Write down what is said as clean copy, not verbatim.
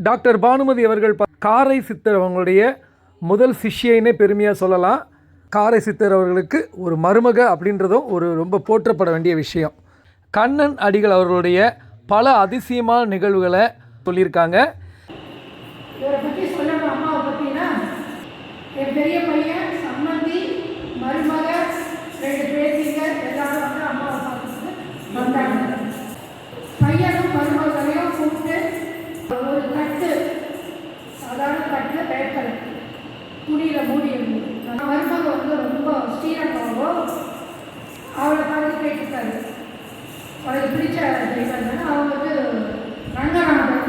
Doctor Bhanumathi அவர்கள் காரை சித்தர் அவங்களுடைய முதல் சிஷ்யைன்னே பெருமையாக சொல்லலாம். காரை சித்தர் அவர்களுக்கு ஒரு மருமக அப்படின்றதும் ஒரு ரொம்ப போற்றப்பட வேண்டிய விஷயம். கண்ணன் அடிகள் அவர்களுடைய பல அதிசயமான நிகழ்வுகளை சொல்லியிருக்காங்க. இவரை பற்றி சொல்லணும். அம்மாவை பற்றினா என் பெரிய பையன் சம்மந்தி மருமக 2 பேத்திங்க எல்லாரும் வந்து அம்மாவை பார்த்துட்டு வந்தாங்க. பையனும் மருமகளையும் கூப்பிட்டு ஒரு தட்டு, சாதாரண தட்டில் பேப்பர் துணியில் மூடி இருந்தது. மருமக வந்து ரொம்ப ஸ்ரீரங்காவோ அவளை பார்த்து கேட்டுட்டாரு. அவளுக்கு பிடிச்ச தெய்வம் அவங்க வந்து ரங்கநாதன்